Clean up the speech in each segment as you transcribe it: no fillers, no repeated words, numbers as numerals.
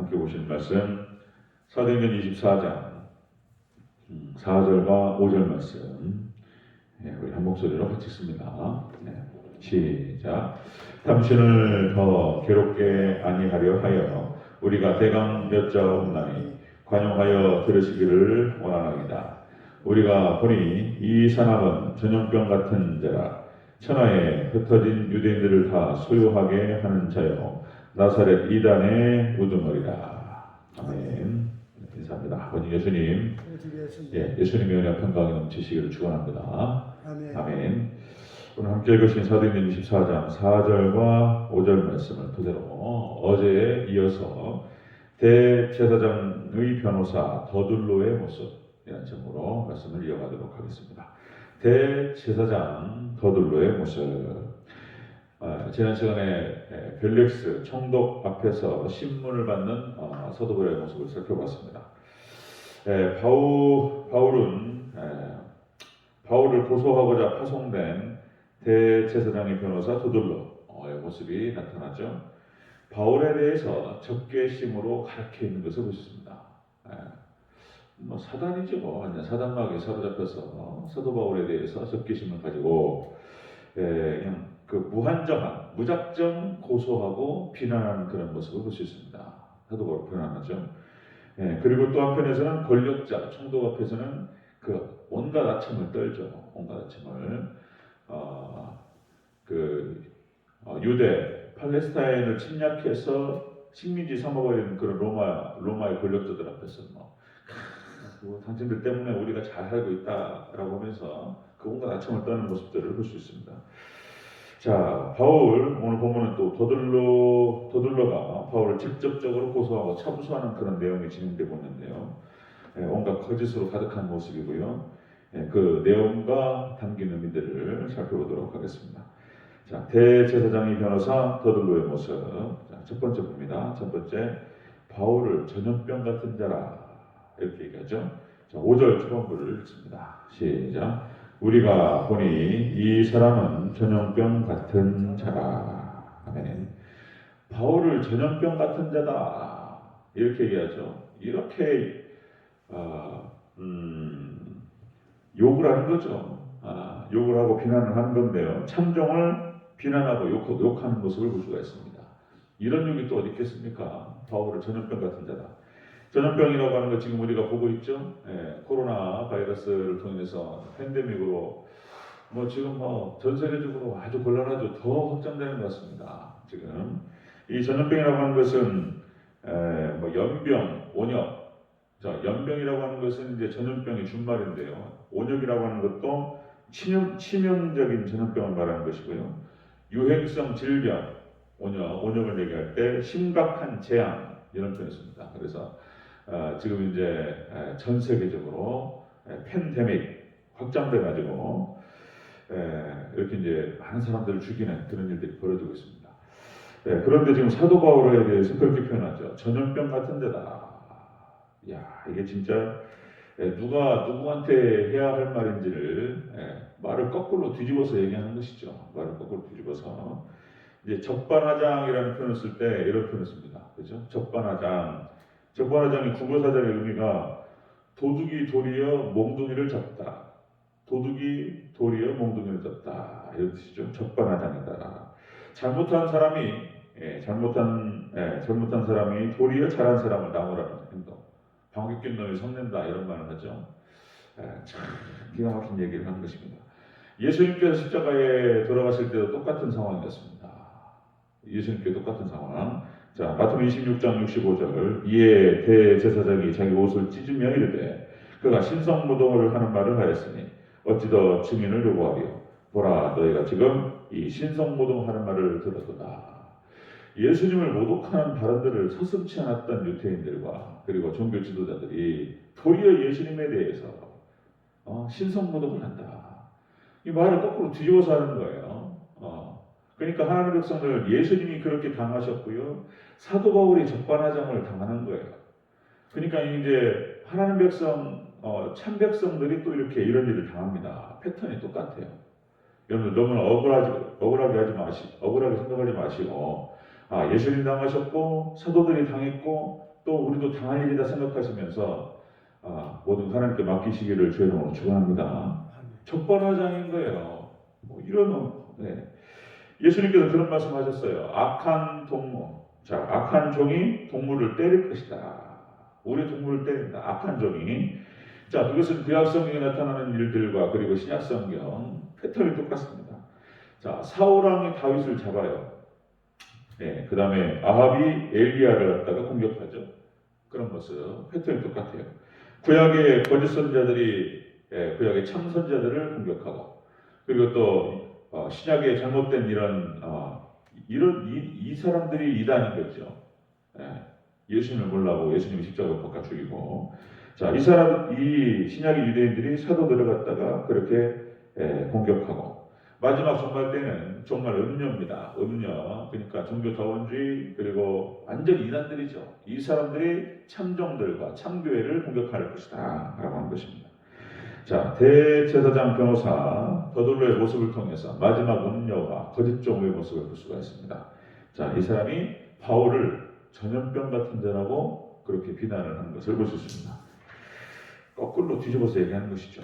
함께 보실 말씀 사도행전 24장 4절과 5절 말씀 우리 한 목소리로 같이 읽습니다. 시작. 당신을 더 괴롭게 아니하려 하여 우리가 대강 여자 없나니 관용하여 들으시기를 원하나이다. 우리가 보니 이 사람은 전염병 같은 자라 천하에 흩어진 유대인들을 다 소유하게 하는 자요 나사렛 이단의 우두머리라. 아멘. 인사합니다. 아버지 예수님, 예수님의 은혜와 평강이 넘치시기를 축원합니다. 아멘. 오늘 함께 읽으신 사도행전 24장 4절과 5절 말씀을 토대로 어제에 이어서 대제사장의 변호사 더둘로의 모습이라는 제목으로 말씀을 이어가도록 하겠습니다. 대제사장 더둘로의 모습. 지난 시간에 벨릭스 총독 앞에서 신문을 받는 사도 바울의 모습을 살펴봤습니다. 바울을 고소하고자 파송된 대제사장의 변호사 더둘로의 모습이 나타나죠. 바울에 대해서 적개심으로 가르쳐 있는 것을 보셨습니다. 사단이죠. 완전 사단마귀에 사로잡혀서 사도 바울에 대해서 적개심을 가지고 그냥 무한정한 무작정 고소하고 비난하는 그런 모습을 볼 수 있습니다. 사도 바울 비난하죠. 그리고 또 한편에서는 권력자 총독 앞에서는 온갖 아첨을 떨죠. 온갖 아첨을 유대 팔레스타인을 침략해서 식민지 삼아버리는 그런 로마의 권력자들 앞에서 당신들 때문에 우리가 잘 살고 있다라고 하면서 온갖 아첨을 떠는 모습들을 볼 수 있습니다. 자, 오늘 보면은 또 더둘로가 바울을 직접적으로 고소하고 참수하는 그런 내용이 진행되고 있는데요. 온갖 거짓으로 가득한 모습이고요. 그 내용과 담긴 의미들을 살펴보도록 하겠습니다. 자, 대제사장의 변호사 더둘로의 모습. 자, 첫 번째 봅니다. 첫 번째, 바울을 전염병 같은 자라 이렇게 얘기하죠. 자, 5절 초반부를 읽습니다. 시작. 우리가 보니 이 사람은 전염병 같은 자라. 아멘. 바울을 전염병 같은 자다 이렇게 얘기하죠. 이렇게 욕을 하는 거죠. 욕을 하고 비난을 하는 건데요. 참종을 비난하고 욕하는 모습을 볼 수가 있습니다. 이런 욕이 또 어디 있겠습니까? 바울을 전염병 같은 자다. 전염병이라고 하는 거 지금 우리가 보고 있죠. 코로나 바이러스를 통해서 팬데믹으로 지금 전 세계적으로 아주 곤란하죠. 더 확장되는 것 같습니다. 지금 이 전염병이라고 하는 것은 연병, 온역. 자, 연병이라고 하는 것은 이제 전염병의 준말인데요. 온역이라고 하는 것도 치명적인 전염병을 말하는 것이고요. 유행성 질병, 온역을 얘기할 때 심각한 재앙 이런 표현을 씁니다. 그래서 지금 이제 전 세계적으로 팬데믹 확장돼 가지고 이렇게 이제 많은 사람들을 죽이는 그런 일들이 벌어지고 있습니다. 그런데 지금 사도 바울에 대해서 그렇게 표현하죠. 전염병 같은 데다. 야, 이게 진짜 누가 누구한테 해야 할 말인지를 말을 거꾸로 뒤집어서 얘기하는 것이죠. 말을 거꾸로 뒤집어서 이제 적반하장이라는 표현을 쓸 때 이런 표현을 씁니다. 그죠? 적반하장이 국어사전의 의미가 도둑이 도리어 몽둥이를 잡다. 도둑이 도리어 몽둥이를 잡다. 이런 뜻이죠. 적반하장이다. 잘못한 사람이 도리어 잘한 사람을 나무라는 행동. 방귀 낀 놈이 성낸다 이런 말을 하죠. 참 기가 막힌 얘기를 하는 것입니다. 예수님께서 십자가에 돌아가실 때도 똑같은 상황이었습니다. 예수님께 똑같은 상황. 자, 마태복음 26장 65절. 이에 대제사장이 자기 옷을 찢으며 이르되 그가 신성모독을 하는 말을 하였으니 어찌 더 증인을 요구하리요. 보라, 너희가 지금 이 신성모독하는 말을 들었도다. 예수님을 모독하는 발언들을 서슴지 않았던 유태인들과 그리고 종교 지도자들이 도리어 예수님에 대해서 신성모독을 한다. 이 말을 거꾸로 뒤집어서 하는 거예요. 그러니까 하나님의 백성들 예수님이 그렇게 당하셨고요. 사도 바울이 적반하장을 당하는 거예요. 그러니까 이제 하나님 백성, 참 백성들이 또 이렇게 이런 일을 당합니다. 패턴이 똑같아요. 여러분 너무 억울하게 생각하지 마시고 예수님 당하셨고 사도들이 당했고 또 우리도 당할 일이다 생각하시면서 모든 하나님께 맡기시기를 주의 이름으로 축원합니다. 적반하장인 거예요. 뭐 이런 네. 예수님께서 그런 말씀하셨어요. 악한 종이 동물을 때릴 것이다. 우리 동물을 때린다. 악한 종이. 자, 그것은 구약 성경에 나타나는 일들과 그리고 신약 성경 패턴이 똑같습니다. 자, 사울 왕이 다윗을 잡아요. 네, 그 다음에 아합이 엘리야를 갖다가 공격하죠. 그런 모습 패턴이 똑같아요. 구약의 거짓 선자들이 구약의 참 선자들을 공격하고 그리고 또 신약의 잘못된 이 사람들이 이단인 거죠. 예수님을 몰라고 예수님이 십자가에 못 박아 죽이고 자, 이 신약의 유대인들이 사도들을 갖다가 그렇게 공격하고 마지막 종말 때는 정말 음녀입니다. 음녀 그러니까 종교다원주의 그리고 완전 이단들이죠. 이 사람들이 참종들과 참교회를 공격할 것이다 라고 하는 것입니다. 자, 대제사장 변호사 더둘로의 모습을 통해서 마지막 음녀와 거짓 종의 모습을 볼 수가 있습니다. 자, 이 사람이 바울을 전염병 같은 자라고 그렇게 비난을 하는 것을 볼 수 있습니다. 거꾸로 뒤집어서 얘기하는 것이죠.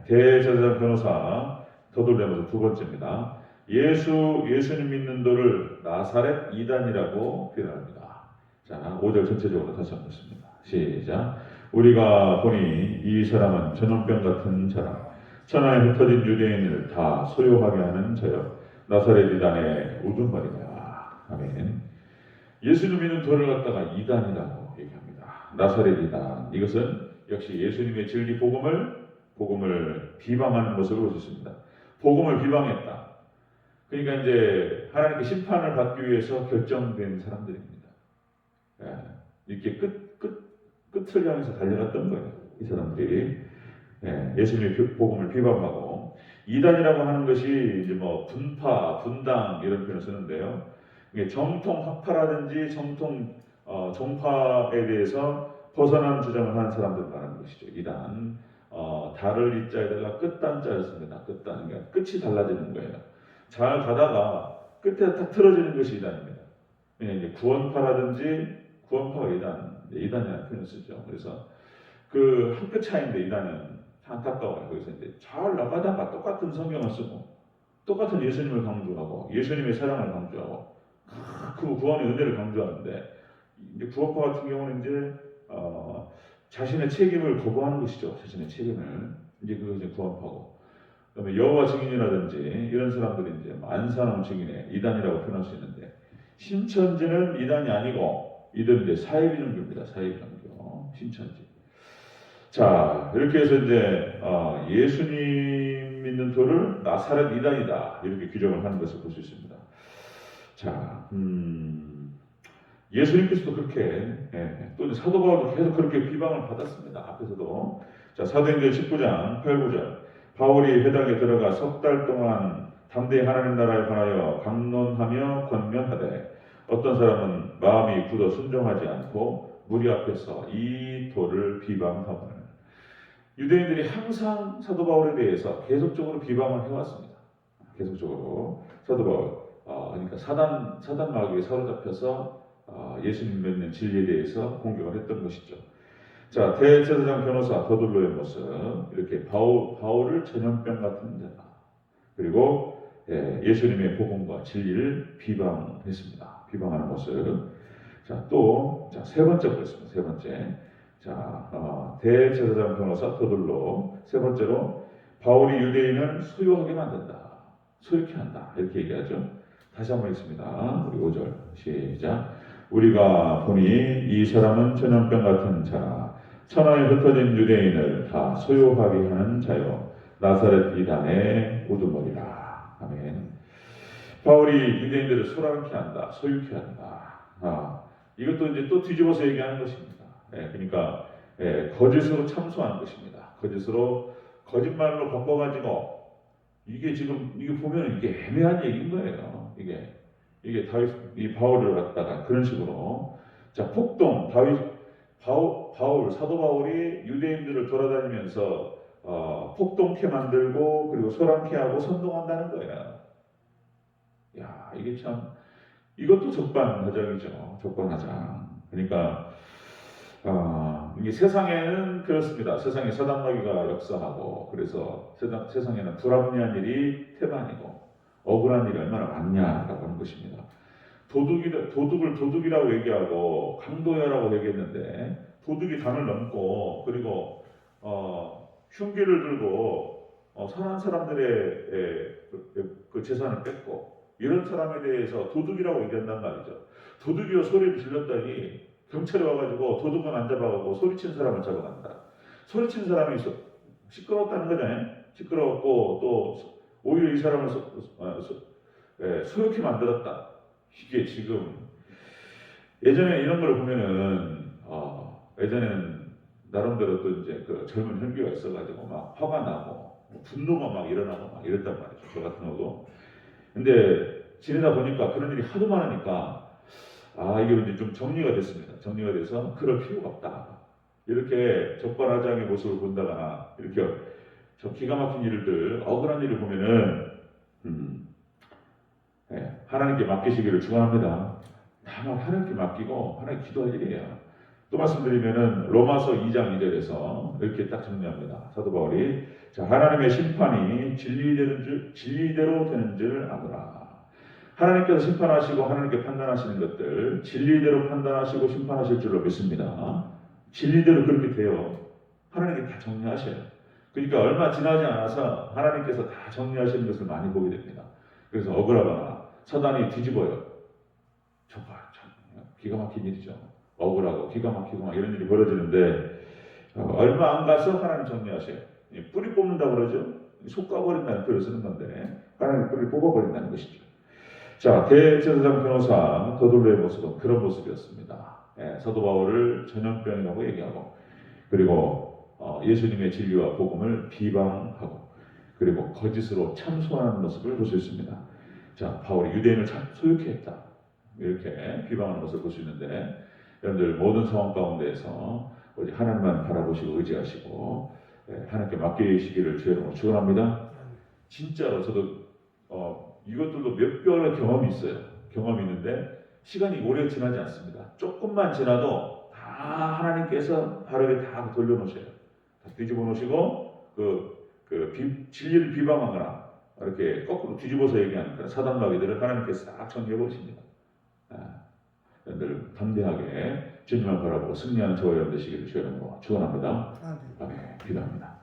대제사장 변호사 더둘로의 모습 두 번째입니다. 예수님 믿는 도를 나사렛 이단이라고 비난합니다. 자, 5절 전체적으로 다시 한번 읽습니다. 시작. 우리가 보니 이 사람은 전염병 같은 자라 천하에 흩어진 유대인을 다 소유하게 하는 자여 나사렛 이단의 우두머리다. 아멘. 예수님 믿는 도를 갖다가 이단이라고 얘기합니다. 나사렛 이단 이것은 역시 예수님의 진리 복음을 비방하는 모습을 볼 수 있습니다. 복음을 비방했다. 그러니까 이제 하나님께 심판을 받기 위해서 결정된 사람들입니다. 이렇게 끝을 향해서 달려갔던 거예요. 이 사람들이 예수님의 복음을 비방하고 이단이라고 하는 것이 이제 뭐 분파, 분당 이런 표현을 쓰는데요. 이게 정통 학파라든지 정통 종파에 대해서 벗어난 주장을 하는 사람들 말하는 것이죠. 이단. 달을 이자에다가 끝단자였습니다. 끝단. 그러니까 끝이 달라지는 거예요. 잘 가다가 끝에 딱 틀어지는 것이 이단입니다. 이제 구원파가 이단이라는 표현을 쓰죠. 그래서 그 한 끗 차이인데 이단은 안타까워요. 그래서 이제 잘 나가다가 똑같은 성경을 쓰고 똑같은 예수님을 강조하고 예수님의 사랑을 강조하고 그 구원의 은혜를 강조하는데 이제 구원파 같은 경우는 이제 자신의 책임을 거부하는 것이죠. 자신의 책임을 이제 그거 이제 구원파고 그다음에 여호와 증인이라든지 이런 사람들이 이제 안산홍 증인의 이단이라고 표현할 수 있는데 신천지는 이단이 아니고 이들은 이제 사회비전교입니다. 사회비전교 신천지. 자 이렇게 해서 이제 예수님 믿는 도를 나사렛 이단이다 이렇게 규정을 하는 것을 볼 수 있습니다. 자 예수님께서도 그렇게 또 사도 바울도 계속 그렇게 비방을 받았습니다. 앞에서도 자 사도행전 19장 8, 9절 바울이 회당에 들어가 석 달 동안 담대히 하나님 나라에 관하여 강론하며 권면하되 어떤 사람은 마음이 굳어 순종하지 않고 무리 앞에서 이 도를 비방하거늘 유대인들이 항상 사도 바울에 대해서 계속적으로 비방을 해왔습니다. 계속적으로 사도 바울 그러니까 사단 마귀에 사로잡혀서 예수님 믿는 진리에 대해서 공격을 했던 것이죠. 자, 대제사장 변호사 더둘로의 모습 이렇게 바울을 전염병 같은 자다. 그리고 예수님의 복음과 진리를 비방했습니다. 비방하는 모습. 자, 또 세 번째 보겠습니다. 세 번째. 자, 대제사장 변호사 더둘로 세 번째로 바울이 유대인을 소유하게 만든다. 소유케 한다. 이렇게 얘기하죠. 다시 한번 읽습니다. 우리 5절 시작. 우리가 보니 이 사람은 전염병 같은 자라 천하에 흩어진 유대인을 다 소유하게 하는 자요 나사렛 이단의 우두머리라. 아멘. 바울이 유대인들을 소란케 한다. 소유케 한다. 이것도 이제 또 뒤집어서 얘기하는 것입니다. 그러니까 거짓으로 참소하는 것입니다. 거짓말로 바꿔가지고 이게 보면 이게 애매한 얘기인 거예요. 이게 이 바울을 갖다가 그런 식으로 자 폭동 사도 바울이 유대인들을 돌아다니면서 폭동케 만들고 그리고 소란케 하고 선동한다는 거야. 야 이게 참 이것도 적반하장이죠. 적반하장. 그러니까 이 세상에는 그렇습니다. 세상에 사단마귀가 역사하고 그래서 세상에는 불합리한 일이 태반이고 억울한 일이 얼마나 많냐라고 하는 것입니다. 도둑을 도둑이라고 얘기하고 강도야라고 얘기했는데 도둑이 단을 넘고 그리고 흉기를 들고 선한 사람들의 그 재산을 뺏고 이런 사람에 대해서 도둑이라고 얘기한단 말이죠. 도둑이요 소리를 질렀더니 경찰이 와가지고 도둑은 안 잡아가고 소리친 사람을 잡아간다. 소리친 사람이 시끄러웠다는 거잖아요. 시끄러웠고 또 오히려 이 사람을 소욕해 만들었다. 이게 지금 예전에 이런 걸 보면은 예전에는 나름대로 또 이제 그 젊은 혈기가 있어가지고 막 화가 나고 뭐 분노가 막 일어나고 막 이랬단 말이죠. 저 같은 경우도. 근데 지내다 보니까 그런 일이 하도 많으니까 이게 이제 좀 정리가 됐습니다. 정리가 돼서 그럴 필요가 없다. 이렇게 적반하장의 모습을 본다거나 이렇게 저 기가 막힌 일들, 억울한 일을 보면은 하나님께 맡기시기를 축원합니다. 다만 하나님께 맡기고 하나님 기도할 일이에요. 또 말씀드리면은 로마서 2장 2절에서 이렇게 딱 정리합니다. 사도 바울이 하나님의 심판이 진리대로 되는 줄 아노라. 하나님께서 심판하시고 하나님께 판단하시는 것들 진리대로 판단하시고 심판하실 줄로 믿습니다. 진리대로 그렇게 돼요. 하나님께 다 정리하셔요. 그러니까 얼마 지나지 않아서 하나님께서 다 정리하시는 것을 많이 보게 됩니다. 그래서 억울하거나 사단이 뒤집어요. 정말 참 기가 막힌 일이죠. 억울하고 기가 막히고 막 이런 일이 벌어지는데 얼마 안 가서 하나님 정리하셔요. 뿌리 뽑는다고 그러죠. 속 까버린다는 표현을 쓰는 건데 하나님 뿌리 뽑아버린다는 것이죠. 자, 대제사장 변호사 더둘로의 모습은 그런 모습이었습니다. 사도 바울을 전염병이라고 얘기하고 그리고 예수님의 진리와 복음을 비방하고 그리고 거짓으로 참소하는 모습을 볼 수 있습니다. 자, 바울이 유대인을 참 소유케 했다. 이렇게 비방하는 것을 볼 수 있는데 여러분들 모든 상황 가운데에서 오직 하나님만 바라보시고 의지하시고 하나님께 맡기시기를 주의 이름으로 축원합니다. 진짜로 저도 이것들도 몇 번의 경험이 있어요. 경험이 있는데 시간이 오래 지나지 않습니다. 조금만 지나도 다 하나님께서 바르게 다 돌려놓으셔요. 다 뒤집어 놓으시고 진리를 비방하거나 이렇게 거꾸로 뒤집어서 얘기하는 그런 사단마귀들을 하나님께서 싹 정리해 버리십니다. 여러분들 담대하게 주님을 바라보고 승리하는 저와 여러분 되시기를 주의 이름으로 축원합니다. 아멘. 기도합니다.